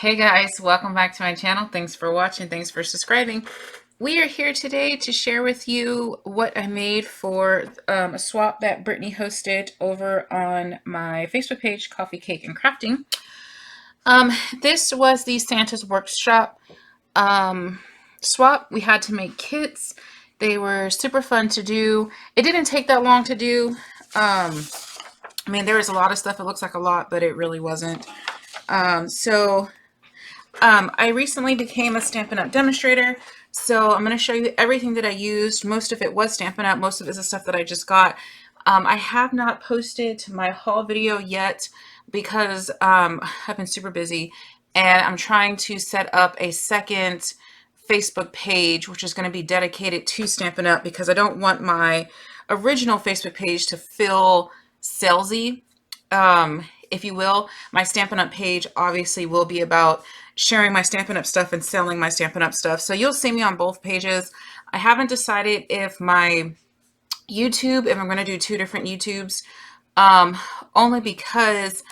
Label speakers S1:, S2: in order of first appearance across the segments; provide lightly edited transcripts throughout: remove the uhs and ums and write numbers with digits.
S1: Hey guys, welcome back to my channel. Thanks for watching. Thanks for subscribing. We are here today to share with you what I made for a swap that Brittany hosted over on my Facebook page, Coffee, Cake, and Crafting. This was the Santa's Workshop swap. We had to make kits. They were super fun to do. It didn't take that long to do. I mean, there was a lot of stuff. It looks like a lot, but it really wasn't. I recently became a Stampin' Up! Demonstrator, so I'm going to show you everything that I used. Most of it was Stampin' Up!, most of it is the stuff that I just got. I have not posted my haul video yet because I've been super busy, and I'm trying to set up a second Facebook page, which is going to be dedicated to Stampin' Up! Because I don't want my original Facebook page to feel salesy, if you will. My Stampin' Up! Page obviously will be about sharing my Stampin' Up! Stuff and selling my Stampin' Up! Stuff. So you'll see me on both pages. I haven't decided if my YouTube, if I'm going to do two different YouTubes, only because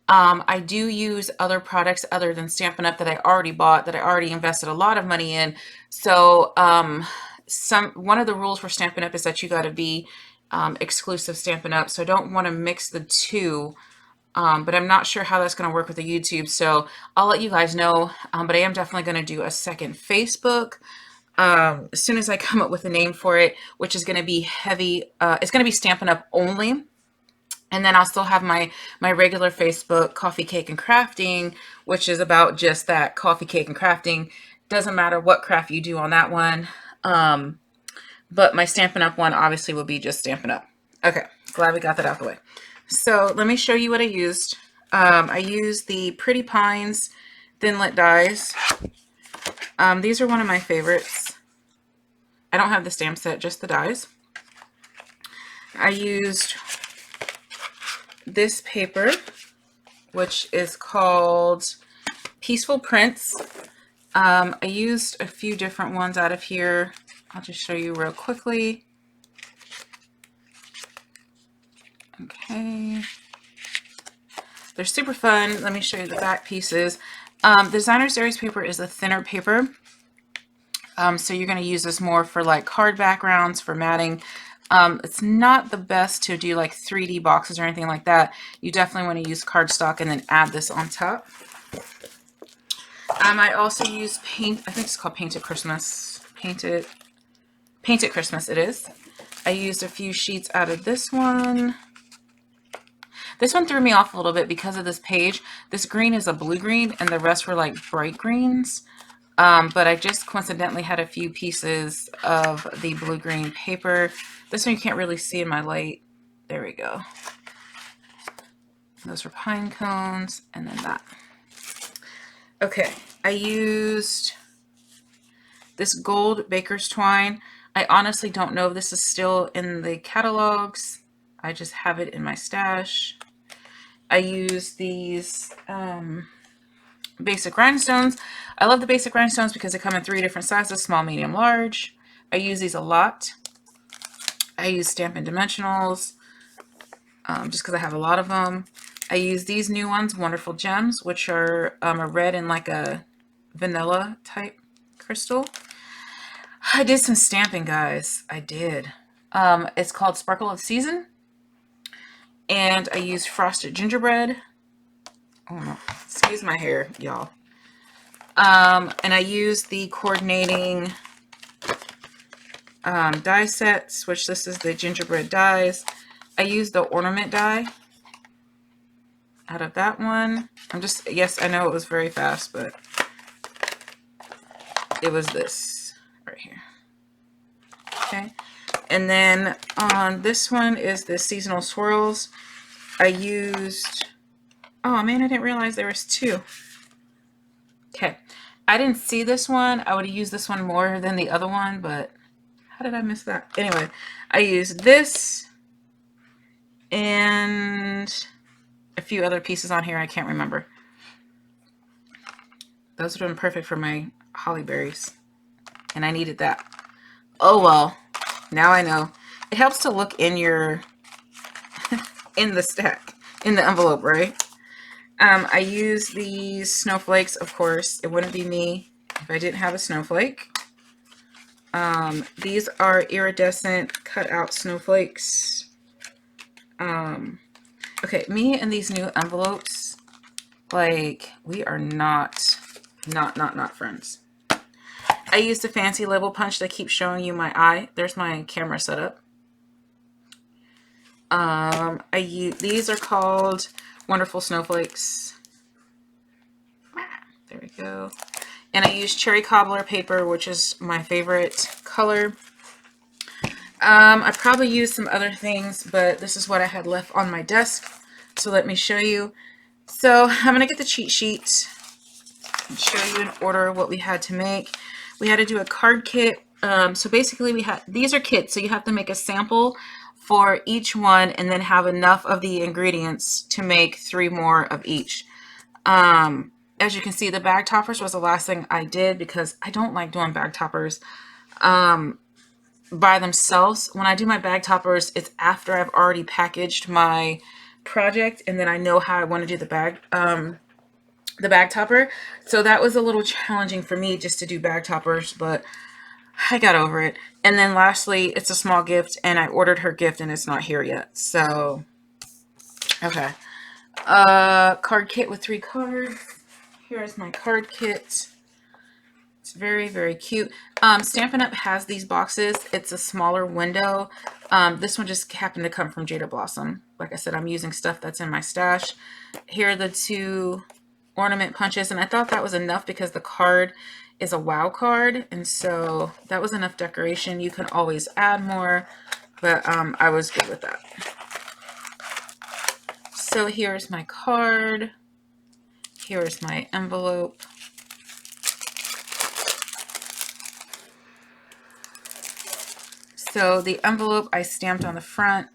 S1: I do use other products other than Stampin' Up! That I already bought, that I already invested a lot of money in. So one of the rules for Stampin' Up! Is that you got to be exclusive Stampin' Up! So I don't want to mix the two. But I'm not sure how that's going to work with the YouTube, so I'll let you guys know. But I am definitely going to do a second Facebook as soon as I come up with a name for it, which is going to be heavy. It's going to be Stampin' Up! Only. And then I'll still have my regular Facebook, Coffee, Cake, and Crafting, which is about just that, coffee, cake, and crafting. Doesn't matter what craft you do on that one. But my Stampin' Up! One obviously will be just Stampin' Up! Okay, glad we got that out of the way. So let me show you what I used. I used the Pretty Pines Thinlit dies. These are one of my favorites. I don't have the stamp set, just the dies. I used this paper, which is called Peaceful Prints. I used a few different ones out of here. I'll just show you real quickly. Okay, they're super fun. Let me show you the back pieces. Designer Series paper is a thinner paper, so you're going to use this more for like card backgrounds, for matting. It's not the best to do like 3D boxes or anything like that. You definitely want to use cardstock and then add this on top. I also use paint. I think it's called Painted Christmas. Painted Christmas it is. I used a few sheets out of this one. This one threw me off a little bit because of this page. This green is a blue green and the rest were like bright greens. But I just coincidentally had a few pieces of the blue green paper. This one you can't really see in my light. There we go. Those were pine cones, and then that. Okay, I used this gold baker's twine. I honestly don't know if this is still in the catalogs. I just have it in my stash. I use these basic rhinestones. I love the basic rhinestones because they come in 3 different sizes, small, medium, large. I use these a lot. I use Stampin' Dimensionals just because I have a lot of them. I use these new ones, Wonderful Gems, which are a red and like a vanilla type crystal. I did some stamping, guys. I did. It's called Sparkle of Season. And I used Frosted Gingerbread. Oh no, excuse my hair, y'all. And I used the coordinating die sets, which this is the gingerbread dies. I used the ornament die out of that one. Yes, I know it was very fast, but it was this right here. Okay. And then on this one is the seasonal swirls. I used, oh man, I didn't realize there was 2. Okay, I didn't see this one. I would have used this one more than the other one, but how did I miss that? Anyway, I used this and a few other pieces on here I can't remember. Those would have been perfect for my holly berries, and I needed that. Oh well. Now I know. It helps to look in your, in the stack, in the envelope, right? I use these snowflakes, of course. It wouldn't be me if I didn't have a snowflake. These are iridescent cut out snowflakes. Okay, me and these new envelopes, like, we are not friends. I used a fancy label punch that keeps showing you my eye. There's my camera setup. These are called Wonderful Snowflakes. There we go. And I use cherry cobbler paper, which is my favorite color. I probably used some other things, but this is what I had left on my desk. So let me show you. So I'm going to get the cheat sheet and show you in order what we had to make. We had to do a card kit. So basically these are kits. So you have to make a sample for each one and then have enough of the ingredients to make 3 more of each. As you can see, the bag toppers was the last thing I did because I don't like doing bag toppers by themselves. When I do my bag toppers, it's after I've already packaged my project and then I know how I want to do the bag topper. So that was a little challenging for me just to do bag toppers, but I got over it. And then lastly, it's a small gift and I ordered her gift and it's not here yet. So, okay. Card kit with 3 cards. Here's my card kit. It's very, very cute. Stampin' Up! Has these boxes. It's a smaller window. This one just happened to come from Jada Blossom. Like I said, I'm using stuff that's in my stash. Here are the 2 ornament punches, and I thought that was enough because the card is a wow card, and so that was enough decoration. You can always add more, but I was good with that. So here's my card. Here's my envelope. So the envelope I stamped on the front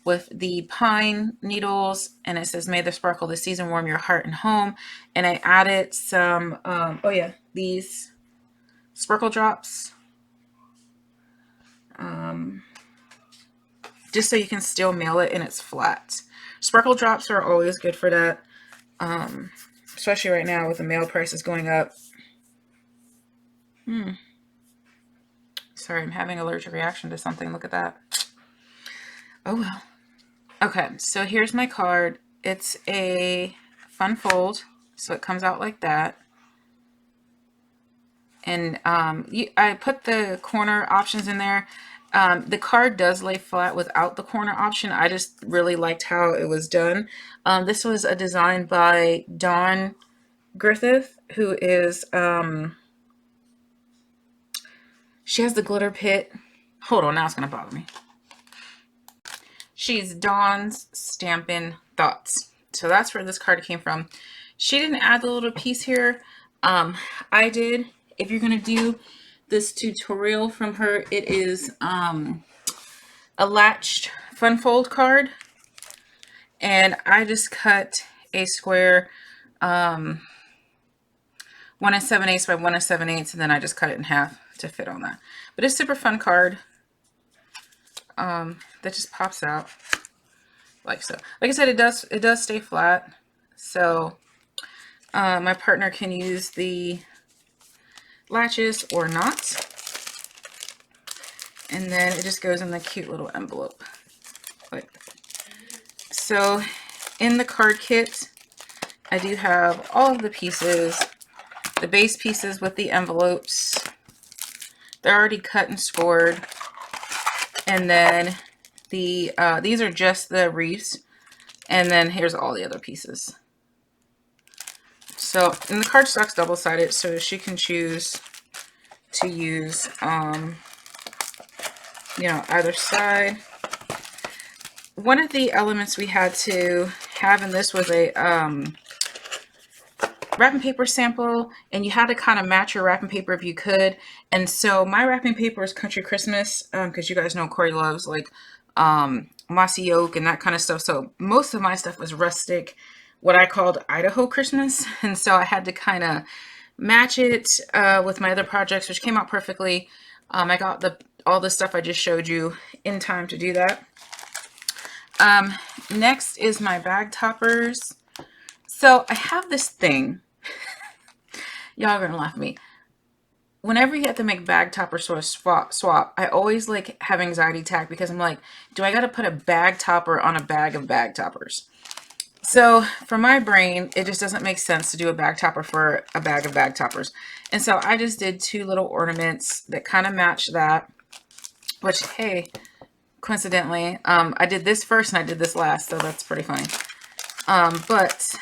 S1: with the pine needles, and it says, "May the sparkle of the season warm your heart and home." And I added some, these sparkle drops, just so you can still mail it and it's flat. Sparkle drops are always good for that, especially right now with the mail prices going up. Sorry, I'm having an allergic reaction to something. Look at that. Oh well. Okay, so here's my card. It's a fun fold, so it comes out like that. And I put the corner options in there. The card does lay flat without the corner option. I just really liked how it was done. This was a design by Dawn Griffith, who is, she has the glitter pit. Hold on, now it's going to bother me. She's Dawn's Stampin' Thoughts. So that's where this card came from. She didn't add the little piece here. I did. If you're going to do this tutorial from her, it is a latched fun fold card. And I just cut a square 1 7/8 by 1 7/8, and then I just cut it in half to fit on that. But it's a super fun card. That just pops out like so. Like I said, it does stay flat. So my partner can use the latches or not. And then it just goes in the cute little envelope. Like that. So in the card kit, I do have all of the pieces, the base pieces with the envelopes. They're already cut and scored. And then the these are just the wreaths. And then here's all the other pieces. So, and the cardstock's double-sided, so she can choose to use, either side. One of the elements we had to have in this was a wrapping paper sample, and you had to kind of match your wrapping paper if you could. And so my wrapping paper is Country Christmas, because you guys know Corey loves like mossy oak and that kind of stuff. So most of my stuff was rustic, what I called Idaho Christmas. And so I had to kind of match it with my other projects, which came out perfectly. I got all the stuff I just showed you in time to do that. Next is my bag toppers. So I have this thing. Y'all are gonna laugh at me. Whenever you have to make bag topper sort of swap, I always like have anxiety attack because I'm like, do I got to put a bag topper on a bag of bag toppers? So for my brain, it just doesn't make sense to do a bag topper for a bag of bag toppers. And so I just did 2 little ornaments that kind of match that, which, hey, coincidentally, I did this first and I did this last, so that's pretty funny. But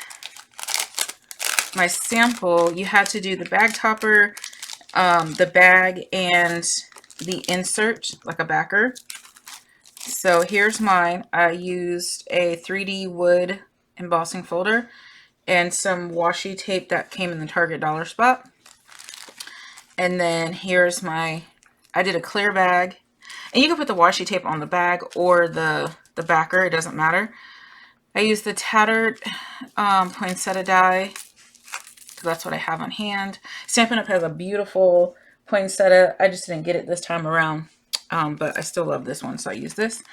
S1: my sample, you had to do the bag topper, the bag, and the insert, like a backer. So here's mine. I used a 3D wood embossing folder and some washi tape that came in the Target dollar spot. And then here's my, I did a clear bag. And you can put the washi tape on the bag or the backer, it doesn't matter. I used the tattered poinsettia die, because that's what I have on hand. Stampin' Up! Has a beautiful poinsettia. I just didn't get it this time around, but I still love this one, so I use this.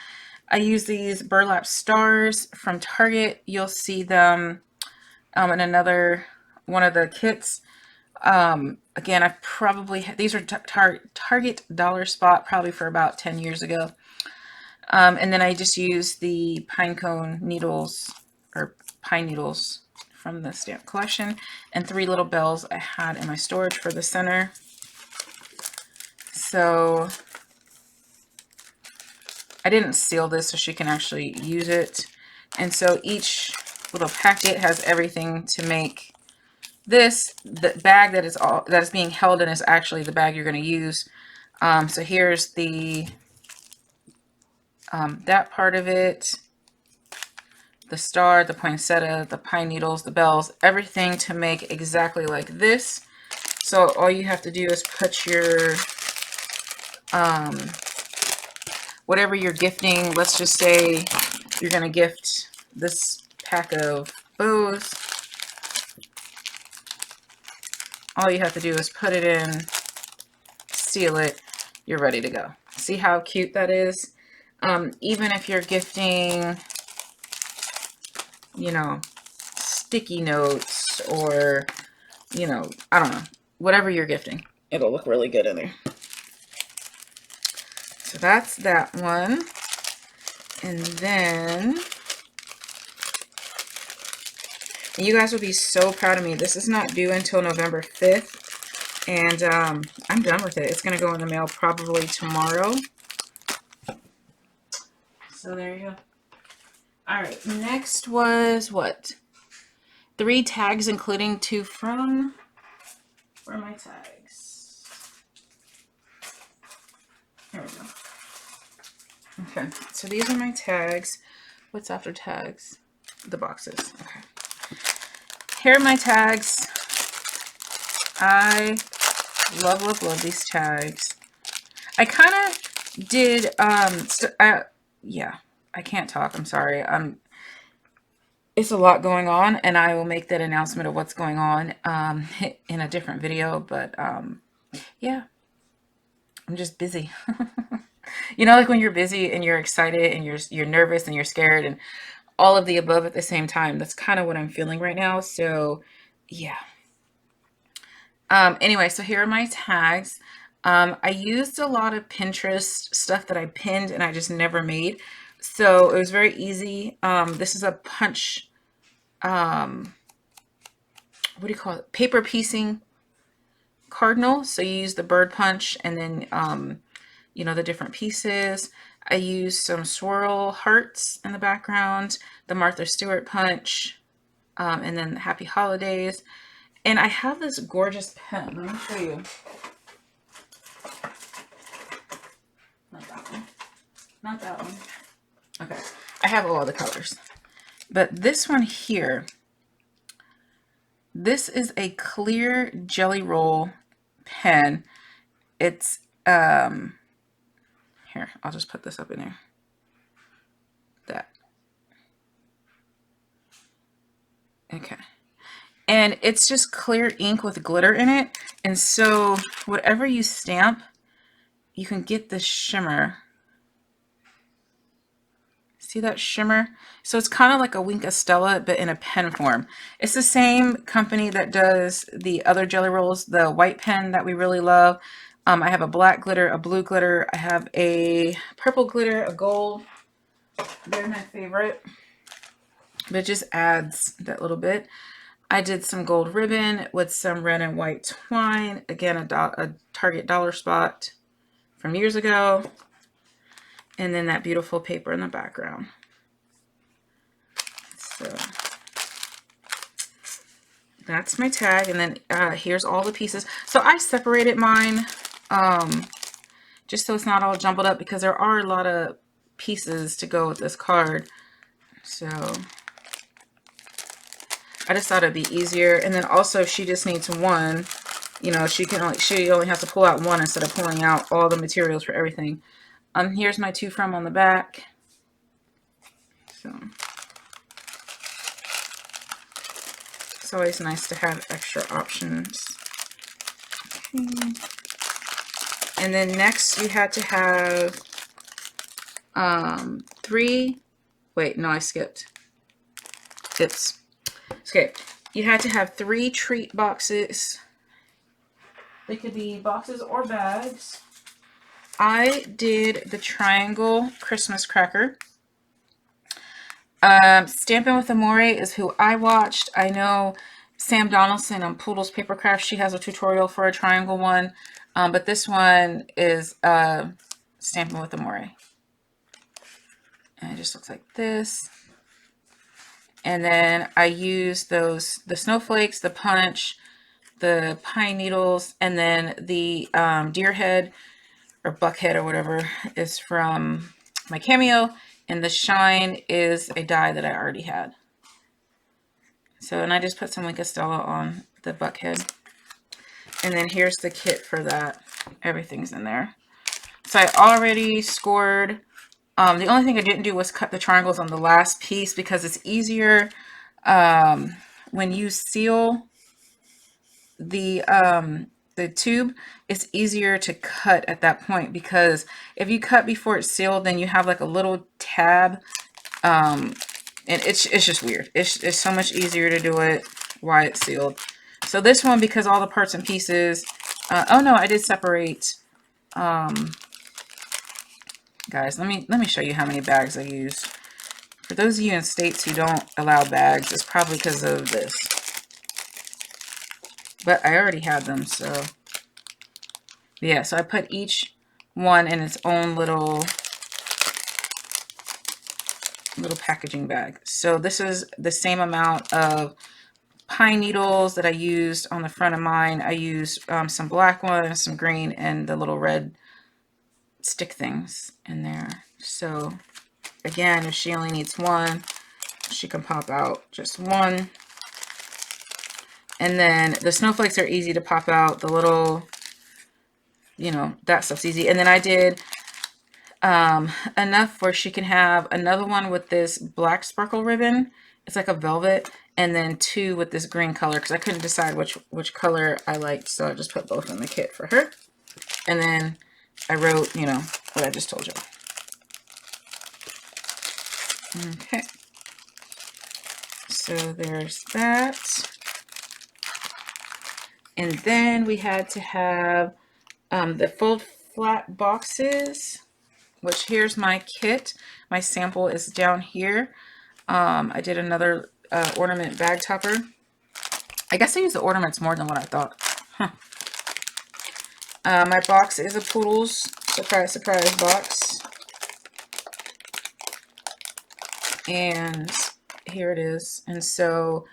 S1: I use these burlap stars from Target. You'll see them in another one of the kits. Again, I probably, these are Target dollar spot, probably for about 10 years ago. And then I just used the pine cone needles, or pine needles, from the stamp collection, and 3 little bells I had in my storage for the center. So I didn't seal this so she can actually use it. And so each little packet has everything to make this. The bag that is being held in is actually the bag you're going to use. So here's the that part of it. The star, the poinsettia, the pine needles, the bells, everything to make exactly like this. So all you have to do is put your, whatever you're gifting, let's just say you're going to gift this pack of bows. All you have to do is put it in, seal it, you're ready to go. See how cute that is? Even if you're gifting, you know, sticky notes or, you know, I don't know, whatever you're gifting, it'll look really good in there. So that's that one. And then you guys will be so proud of me. This is not due until November 5th. And I'm done with it. It's going to go in the mail probably tomorrow. So there you go. All right, next was what? 3 tags, including 2 from, where are my tags? There we go. Okay, so these are my tags. What's after tags? The boxes. Okay. Here are my tags. I love, love, love these tags. I kind of did, yeah, I can't talk. I'm sorry. It's a lot going on, and I will make that announcement of what's going on in a different video. But yeah, I'm just busy. You know, like when you're busy and you're excited and you're nervous and you're scared and all of the above at the same time. That's kind of what I'm feeling right now. So yeah. Anyway, so here are my tags. I used a lot of Pinterest stuff that I pinned and I just never made. So it was very easy. This is a punch, what do you call it? Paper piecing cardinal. So you use the bird punch and then, you know, the different pieces. I used some swirl hearts in the background, the Martha Stewart punch, and then Happy Holidays. And I have this gorgeous pen. Let me show you. Not that one. Not that one. Okay. I have all the colors. But this one here, this is a clear Jelly Roll pen. It's, here, I'll just put this up in there. That. Okay. And it's just clear ink with glitter in it. And so whatever you stamp, you can get the shimmer. See See that shimmer? So it's kind of like a Wink Stella, but in a pen form. It's the same company that does the other Jelly Rolls, the white pen that we really love. I have a black glitter, a blue glitter. I have a purple glitter, a gold. They're my favorite. But it just adds that little bit. I did some gold ribbon with some red and white twine. Again, a Target dollar spot from years ago. And then that beautiful paper in the background. So that's my tag. And then here's all the pieces. So I separated mine just so it's not all jumbled up, because there are a lot of pieces to go with this card. So I just thought it'd be easier. And then also she just needs one. You know, she only has to pull out one instead of pulling out all the materials for everything. Here's my to from on the back. So it's always nice to have extra options. Okay. And then next you had to have wait, no, I skipped. Oops. Okay, you had to have 3 treat boxes. They could be boxes or bags. I did the triangle Christmas cracker. Stampin' with Amore is who I watched. I know Sam Donaldson on Poodle's Papercraft, she has a tutorial for a triangle one. But this one is Stampin' with Amore. And it just looks like this. And then I used the snowflakes, the punch, the pine needles, and then the deer head or buckhead or whatever is from my Cameo. And the shine is a die that I already had. So, and I just put some Wink Stella on the buckhead. And then here's the kit for that. Everything's in there. So I already scored. The only thing I didn't do was cut the triangles on the last piece, because it's easier when you seal the tube. It's easier to cut at that point, because if you cut before it's sealed, then you have like a little tab, and it's just weird. It's so much easier to do it while it's sealed. So this one, because all the parts and pieces, oh no, I did separate. Guys, let me show you how many bags I used. For those of you in states who don't allow bags, it's probably because of this. But I already had them, so yeah. So I put each one in its own little packaging bag. So this is the same amount of pine needles that I used on the front of mine. I used some black ones, some green, and the little red stick things in there. So again, if she only needs one, she can pop out just one. And then the snowflakes are easy to pop out. The little, you know, that stuff's easy. And then I did enough where she can have another one with this black sparkle ribbon. It's like a velvet. And then 2 with this green color, because I couldn't decide which color I liked. So I just put both in the kit for her. And then I wrote, you know, what I just told you. Okay. So there's that. And then we had to have the fold flat boxes, which here's my kit. My sample is down here. I did another ornament bag topper. I guess I used the ornaments more than what I thought. Huh. My box is a Poodle's surprise, surprise box. And here it is. And so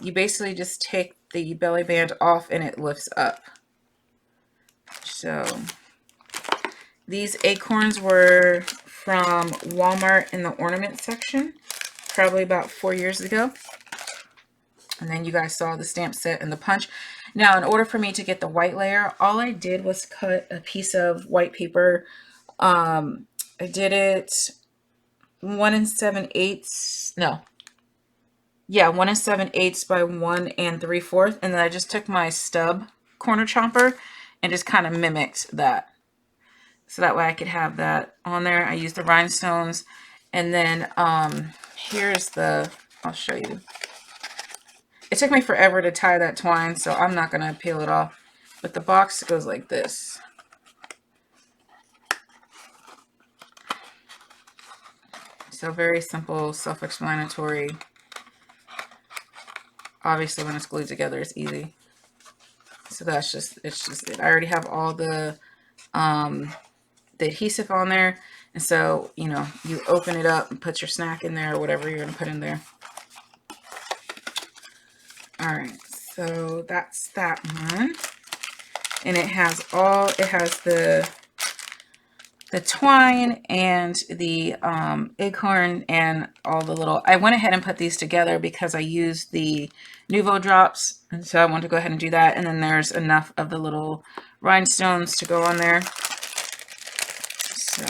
S1: you basically just take the belly band off and it lifts up. So these acorns were from Walmart in the ornament section, probably about 4 years ago. And then you guys saw the stamp set and the punch. Now, in order for me to get the white layer, all I did was cut a piece of white paper. I did it 1 7/8. No. Yeah, 1 7/8 by 1 3/4. And then I just took my stub corner chomper and just kind of mimicked that. So that way I could have that on there. I used the rhinestones. And then here's the, I'll show you. It took me forever to tie that twine, so I'm not going to peel it off. But the box goes like this. So very simple, self-explanatory. Obviously, when it's glued together, it's easy. So that's just, it's just it. I already have all the adhesive on there. And so, you know, you open it up and put your snack in there or whatever you're going to put in there. All right, so that's that one. And it has the twine and the acorn and all the little, I went ahead and put these together because I used the Nouveau drops. And so I want to go ahead and do that. And then there's enough of the little rhinestones to go on there. So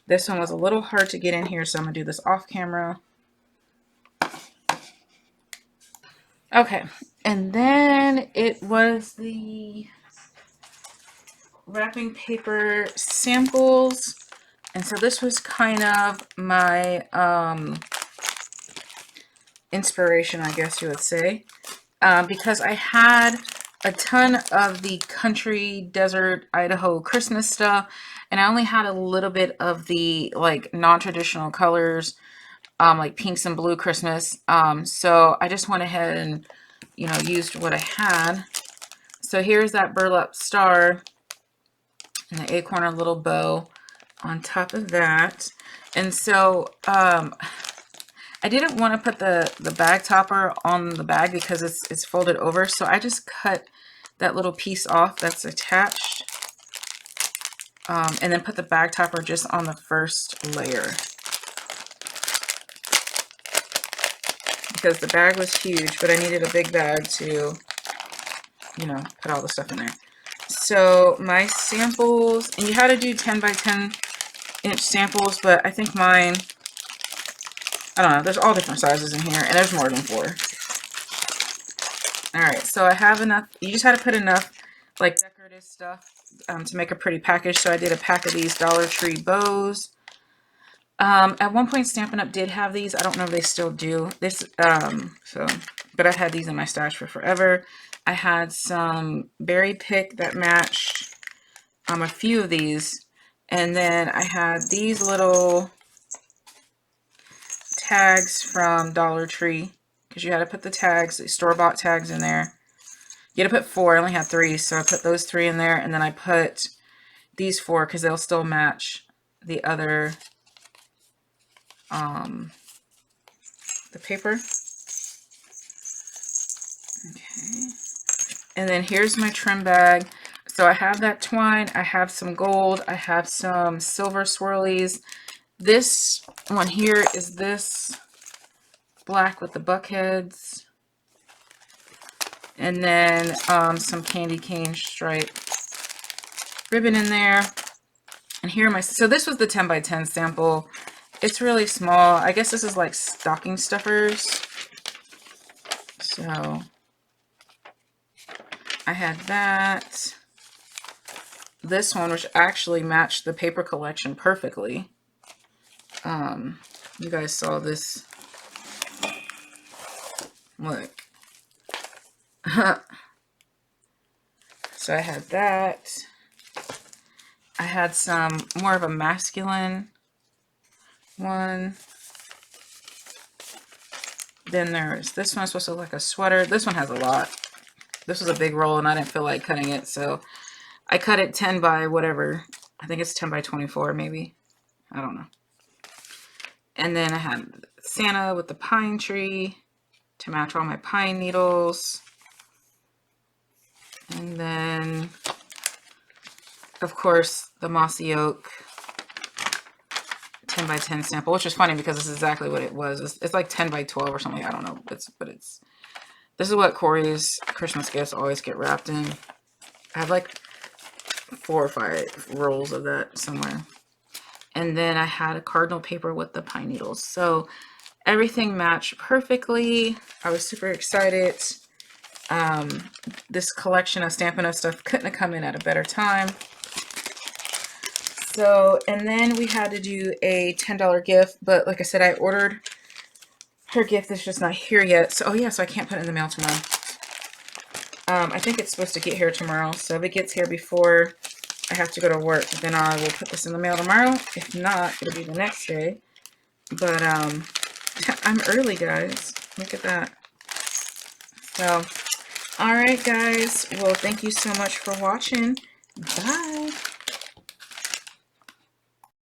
S1: this one was a little hard to get in here, so I'm going to do this off camera. Okay, and then it was the wrapping paper samples. And so this was kind of my inspiration, I guess you would say, because I had a ton of the country, desert, Idaho Christmas stuff, and I only had a little bit of the like non-traditional colors, like pinks and blue Christmas. So I just went ahead and, you know, used what I had. So here's that burlap star and the acorn, a little bow on top of that. And so I didn't want to put the bag topper on the bag because it's folded over. So I just cut that little piece off that's attached, and then put the bag topper just on the first layer. Because the bag was huge, but I needed a big bag to, you know, put all the stuff in there. So my samples, and you had to do 10 by 10 inch samples, but I think mine, I don't know, there's all different sizes in here, and there's more than 4. All right, so I have enough. You just had to put enough like decorative stuff to make a pretty package. So I did a pack of these Dollar Tree bows. At one point, Stampin' Up! Did have these. I don't know if they still do. This, but I've had these in my stash for forever. I had some berry pick that matched a few of these. And then I had these little tags from Dollar Tree, because you had to put the tags, the store-bought tags in there. You had to put 4. I only had 3, so I put those 3 in there, and then I put these 4 because they'll still match the other, the paper. Okay. And then here's my trim bag. So I have that twine, I have some gold, I have some silver swirlies. This one here is this black with the buckheads. And then some candy cane stripe ribbon in there. And here are my, so this was the 10 by 10 sample. It's really small. I guess this is like stocking stuffers. So I had that. This one, which actually matched the paper collection perfectly. You guys saw this. Look. So I had that. I had some more of a masculine one. Then there's this one, supposed to look like a sweater. This one has a lot. This was a big roll and I didn't feel like cutting it, so I cut it 10 by whatever. I think it's 10 by 24 maybe. I don't know. And then I had Santa with the pine tree to match all my pine needles. And then, of course, the mossy oak 10 by 10 sample, which is funny because this is exactly what it was. It's like 10 by 12 or something. I don't know. This is what Corey's Christmas gifts always get wrapped in. I have like 4 or 5 rolls of that somewhere. And then I had a cardinal paper with the pine needles. So everything matched perfectly. I was super excited. This collection of Stampin' Up! Stuff couldn't have come in at a better time. So, and then we had to do a $10 gift, but like I said, I ordered her gift. It's just not here yet. So, oh yeah, so I can't put it in the mail tomorrow. I think it's supposed to get here tomorrow. So if it gets here before I have to go to work, then I will put this in the mail tomorrow. If not, it'll be the next day. But I'm early, guys. Look at that. So, all right, guys. Well, thank you so much for watching. Bye.